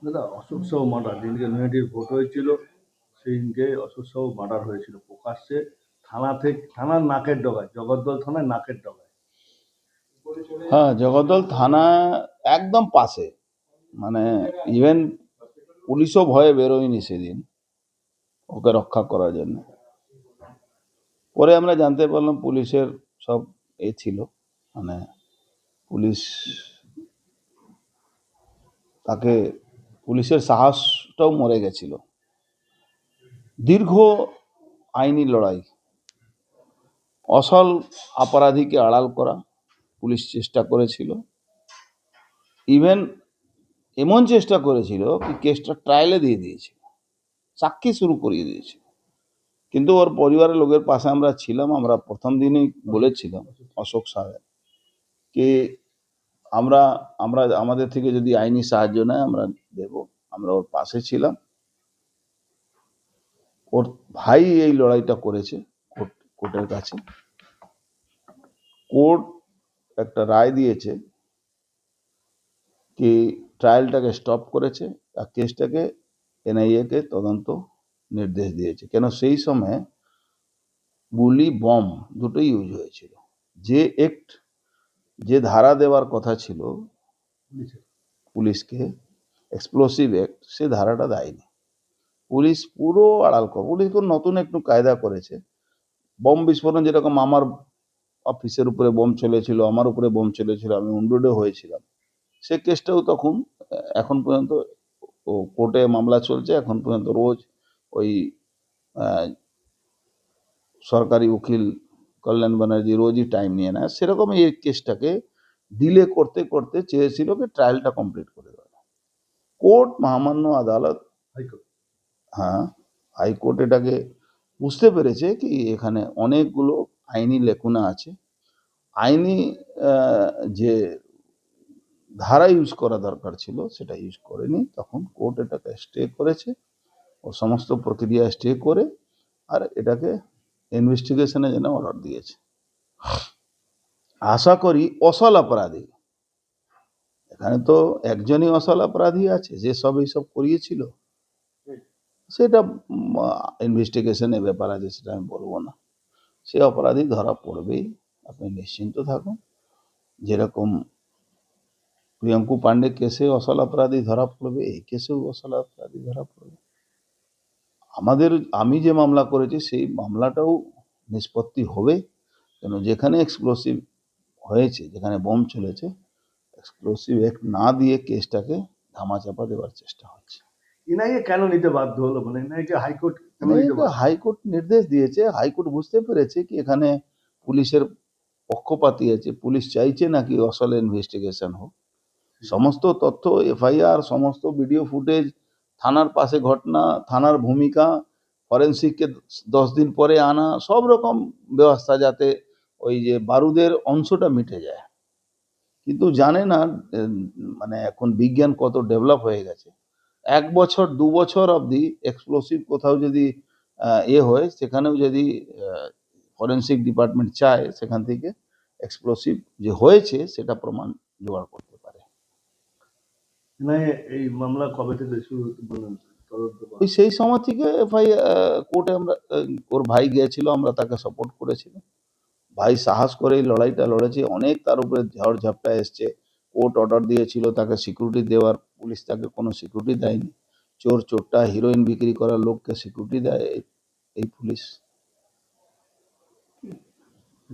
দাদা অশোক সাহু মার্ডার যেদিনকে নৈহাটির ভোট হয়েছিল সেদিনকে অশোক সাহু মার্ডার হয়েছিল প্রকাশ্যে থানার নাকের ডগায়, জগদ্দল থানায় নাকের ডগায়। হ্যাঁ, জগদ্দল থানা একদম পাশে, মানে ইভেন পুলিশও ভয়ে বেরোয়নি সেদিন ওকে রক্ষা করার জন্য। পরে আমরা জানতে পারলাম পুলিশের সব ছিল, মানে পুলিশ তাকে, পুলিশের সাহসটাও মরে গেছিল। দীর্ঘ আইনি লড়াই, অসল অপরাধীকে আড়াল করা পুলিশ চেষ্টা করেছিল। ইভেন এমন চেষ্টা করেছিল কি কেসটা ট্রায়ালে দিয়ে দিয়েছিল, সাক্ষী শুরু করিয়ে দিয়েছিল। কিন্তু ওর পরিবারের লোকের পাশে আমরা ছিলাম। আমরা প্রথম দিনই বলেছিলাম অশোক সাহেব কি আমরা আমরা আমাদের থেকে যদি আইনি সাহায্য নেয় আমরা দেব। আমরা ওর পাশে ছিলাম। ওর ভাই এই লড়াইটা করেছে কোর্টের কাছে। কোর্ট একটা রায় দিয়েছে কি ট্রায়ালটাকে স্টপ করেছে আর কেসটাকে এনআইএ কে তদন্ত নির্দেশ দিয়েছে। কেন সেই সময় গুলি বম দুটোই ইউজ হয়েছিল। যে অ্যাক্ট, যে ধারা দেওয়ার কথা ছিল পুলিশকে, এক্সপ্লোসিভ অ্যাক্ট, সে ধারাটা দেয়নি। পুলিশ পুরো আড়াল করে, পুলিশ নতুন একটু কায়দা করেছে। বম বিস্ফোরণ যেরকম আমার অফিসের উপরে বোম চলেছিল, আমার উপরে বোম চলেছিল, আমি উন্ডুডে হয়েছিলাম, সে কেসটাও তখন এখন পর্যন্ত কোর্টে মামলা চলছে। এখন পর্যন্ত রোজ ওই সরকারি উকিল কল্যাণ ব্যানার্জি রোজই টাইম নিয়ে নেয়। সেরকম এই কেসটাকে ডিলে করতে করতে চেয়েছিল কি ট্রায়ালটা কমপ্লিট করে দেওয়া। কোর্ট, মহামান্য আদালত, হ্যাঁ হাইকোর্ট এটাকে বুঝতে পেরেছে কি এখানে অনেকগুলো আইনি লেকুনা আছে। আইনি যে ধারা ইউজ করা দরকার ছিল সেটা ইউজ করেনি। তখন কোর্ট এটাকে স্টে করেছে, ও সমস্ত প্রক্রিয়া স্টে করে আর এটাকে ইনভেস্টিগেশনের জন্য অর্ডার দিয়েছে। আশা করি অসল অপরাধী, এখানে তো একজনই অসল অপরাধী আছে যে সব এইসব করিয়েছিল, সেটা ইনভেস্টিগেশনের ব্যাপার আছে, সেটা আমি বলবো না। সে অপরাধী ধরা পড়বেই, আপনি নিশ্চিন্ত থাকুন। যেরকম প্রিয়ঙ্কু পান্ডে কেসে অসল অপরাধী ধরা পড়বে, এই কেসেও অসল অপরাধী ধরা পড়বে। আমি যে মামলা করেছি সেই মামলাটাও নিষ্পত্তি হবে। কেন যেখানে এক্সপ্লোসিভ হয়েছে, যেখানে বোম চলেছে, এক্সপ্লোসিভ অ্যাক্ট না দিয়ে কেসটাকে ধামাচাপা দেওয়ার চেষ্টা হচ্ছে। এনআইএ কেন নিতে বাধ্য হলো, মানে এনআইএ হাইকোর্ট হাইকোর্ট নির্দেশ দিয়েছে। হাইকোর্ট বুঝতে পেরেছে কি এখানে পুলিশের পক্ষপাতী আছে, পুলিশ চাইছে নাকি আসল ইনভেস্টিগেশন হোক। সমস্ত তথ্য, এফআইআর, সমস্ত ভিডিও ফুটেজ, থানার পাশে ঘটনা, থানার ভূমিকা, ফরেন্সিককে 10 দিন পরে আনা, সব রকম ব্যবস্থা যাতে ওই যে বারুদের অংশটা মিটে যায়। কিন্তু জানে না মানে এখন বিজ্ঞান কত ডেভেলপ হয়ে গেছে। 1 বছর 2 বছর অবধি এক্সপ্লোসিভ কোথাও যদি হয়, সেখানেও যদি ফরেন্সিক ডিপার্টমেন্ট চায় সেখান থেকে এক্সপ্লোসিভ যে হয়েছে সেটা প্রমাণ জোগাড় করতে পারে। এই মামলা কবে থেকে শুরু ওই সেই সময় থেকে কোর্টে আমরা, ওর ভাই গিয়েছিল, আমরা তাকে সাপোর্ট করেছিলাম। ভাই সাহস করে এই লড়াইটা লড়েছে। অনেক তার উপরে ঝড় ঝাপটা এসছে। কোর্ট অর্ডার দিয়েছিল তাকে সিকিউরিটি দেওয়ার, পুলিশ তাকে কোনো সিকিউরিটি দেয়নি। চোর চোরটা, হিরোইন বিক্রি করার লোককে সিকিউরিটি দেয় এই পুলিশ।